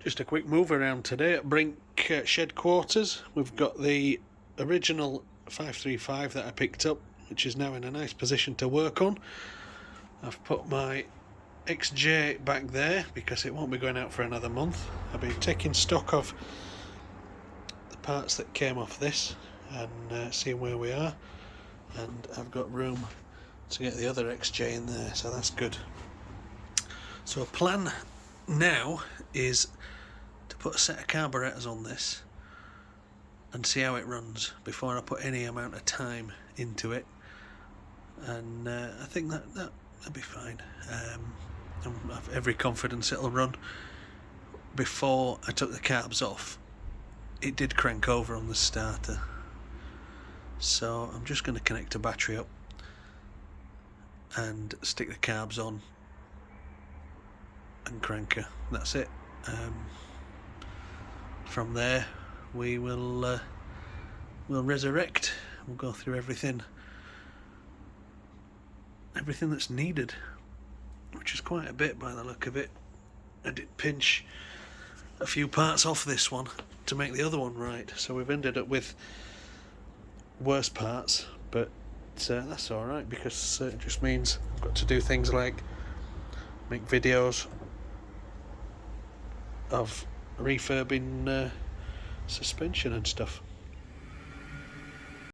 Just a quick move around today at Brink Shed Quarters. We've got the original 535 that I picked up, which is now in a nice position to work on. I've put my XJ back there because it won't be going out for another month. I've been taking stock of the parts that came off this and seeing where we are, and I've got room to get the other XJ in there, so that's good. So a plan now is to put a set of carburetors on this and see how it runs before I put any amount of time into it, and I think that'll be fine. I have every confidence it'll run. Before I took the carbs off, it did crank over on the starter, so I'm just going to connect a battery up and stick the carbs on and crank her. That's it. From there we will we'll resurrect. We'll go through everything that's needed, which is quite a bit by the look of it. I did pinch a few parts off this one to make the other one right, so we've ended up with worse parts, but that's alright, because it just means I've got to do things like make videos of refurbing suspension and stuff.